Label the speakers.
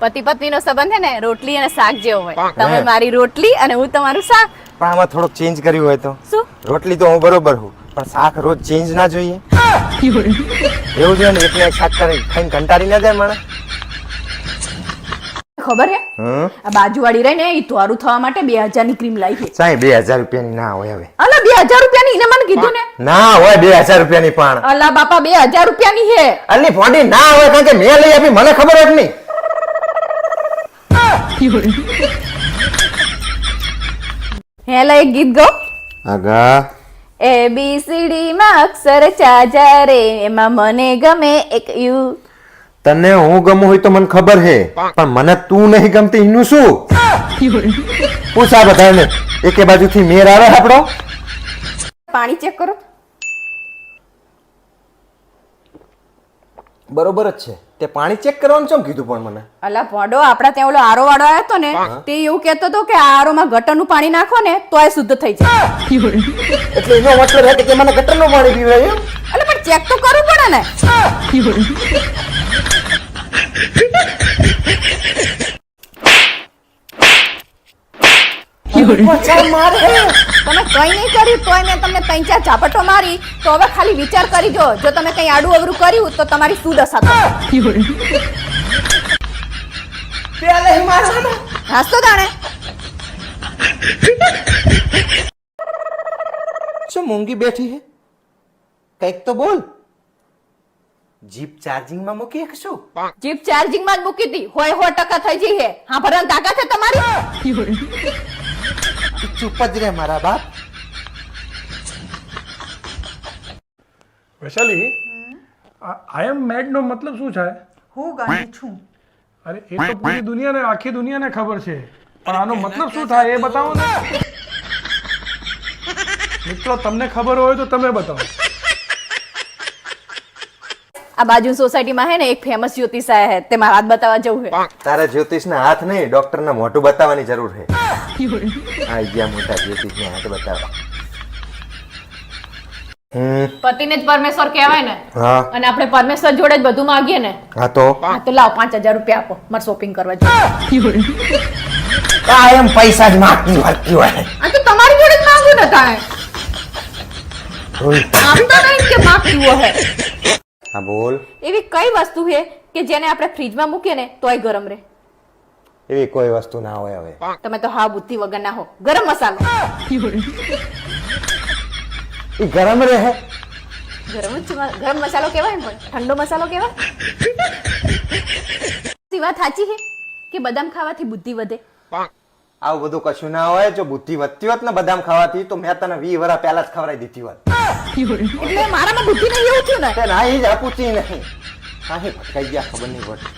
Speaker 1: પતિ પત્નીનો સંબંધ છે ને રોટલી અને શાક જેવો હોય. તમે મારી રોટલી અને હું તમારું શાક.
Speaker 2: પણ આમાં થોડુંક ચેન્જ કર્યું હોય તો.
Speaker 1: શું?
Speaker 2: રોટલી તો હું બરોબર હું, પણ શાક રોજ ચેન્જ ના જોઈએ. એવું છે ને, એટલે શાક ખાઈને કંટાળી ના જાય મને.
Speaker 1: ખબર હે આ બાજુવાળી રહી ને ઈ તોરું થવા માટે 2000 ની ક્રીમ લાવી છે.
Speaker 2: સાહેબ 2000 રૂપિયાની ના હોય હવે.
Speaker 1: અલા 2000 રૂપિયાની એને મને કીધું ને.
Speaker 2: ના હોય 2000 રૂપિયાની પણ.
Speaker 1: અલા બાપા 2000 રૂપિયાની હે.
Speaker 2: અલી ફોડી ના હોય કારણ કે મેં લઈ આપી, મને ખબર જ નહીં.
Speaker 1: હેલા એક ગીત ગાઓ.
Speaker 2: આગા
Speaker 1: ABCD માં અક્ષર ચાજા રે, એમાં મને ગમે એક યુ.
Speaker 2: તને હું ગમું હોય તો મને ખબર હે, પણ મને તું નહીં ગમતી એનું શું? પૂછા બધાને એકે બાજુથી મેર આવે આપણો.
Speaker 1: પાણી ચેક કરો.
Speaker 2: બરોબર જ છે. તે પાણી ચેક કરવાનું કેમ કીધું પણ મને?
Speaker 1: અલા ભોડો, આપડા ત્યાં ઓલો આરો વાળો આવ્યો તો ને, તે એવું કહેતો હતો કે આ આરોમાં ગટરનું પાણી નાખો ને તોય શુદ્ધ થઈ જાય.
Speaker 2: એટલે એનો મતલબ હે કે મને ગટરનું પાણી પીવાય એમ?
Speaker 1: અલે પણ ચેક તો કરવું પડે ને. તમે કઈ નહીં કર્યું તોય મેં તમને 3-4 ઝાપટો મારી, તો હવે ખાલી વિચાર કરી જો તમે કઈ આડું અવરું કર્યું તો તમારી શું દશા થશે. હાસતો તાણે.
Speaker 2: શું મૂંગી બેઠી હે? કઈક તો બોલ. જીપ ચાર્જિંગ માં મૂકી કે શું?
Speaker 1: જીપ ચાર્જિંગ માં જ મૂકી હતી, હોય 100% થઈ જઈ હે. હા ભરણ તાકાત છે તમારી.
Speaker 2: ચૂપ જ રે મારા બાપ.
Speaker 3: વૈશાલી, આઈ એમ મેડ નો મતલબ શું છે?
Speaker 4: હું ગાંડી છું.
Speaker 3: અરે એ તો પૂરી દુનિયાને, આખી દુનિયાને ખબર છે, પણ આનો મતલબ શું થાય એ બતાવો ને. મિત્રો તમને ખબર હોય તો તમે બતાવો.
Speaker 1: આ બાજુ સોસાયટીમાં હે ને એક ફેમસ જ્યોતિષ આયા હે, તેમાં હાથ બતાવવા જવું હે.
Speaker 2: તારા જ્યોતિષના હાથ નહીં, ડોક્ટરના મોઢું બતાવવાની જરૂર છે. આ ગયા મોટા જ્યોતિષના હાથ બતાવવા.
Speaker 1: પતિને જ પરમેશ્વર કહેવાય ને.
Speaker 2: હા.
Speaker 1: અને આપણે પરમેશ્વર જોડે જ બધું માંગીએ ને.
Speaker 2: હા તો
Speaker 1: લાવ 5000 રૂપિયા આપો, મારે શોપિંગ કરવા જોઈએ.
Speaker 2: કાયમ પૈસા જ માંગતી હોતી હોય.
Speaker 1: આ તો તમારી જોડે જ માંગુ ને તાણે. આમ તો નહીં કે માંગતી હોય.
Speaker 2: હા બોલ.
Speaker 1: એવી કઈ વસ્તુ છે કે જેને આપણે ફ્રીજમાં મૂકીએ ને તોય ગરમ રહે?
Speaker 2: એવી કોઈ વસ્તુ ના હોય હવે.
Speaker 1: તમે તો હા બુદ્ધિ વગર ના હો. ગરમ મસાલો.
Speaker 2: ઈ ગરમ રહે.
Speaker 1: ગરમ મસાલો કહેવાય ને, પણ ઠંડો મસાલો કહેવાય. વાત સાચી છે કે બદામ ખાવાથી બુદ્ધિ વધે?
Speaker 2: આવું બધું કશું ના હોય. જો બુદ્ધિ વધતી હોત ને બદામ ખાવાથી તો મેં તને 20 વર્ષ પહેલા જ ખવડાવી દીધી હોત.
Speaker 1: એટલે મારામાં બુદ્ધિ નહીં એવું થયું ને.
Speaker 2: ના, એ જ આપું નહીં. હા, ભટકાઈ ગયા ખબર નહીં પડતી.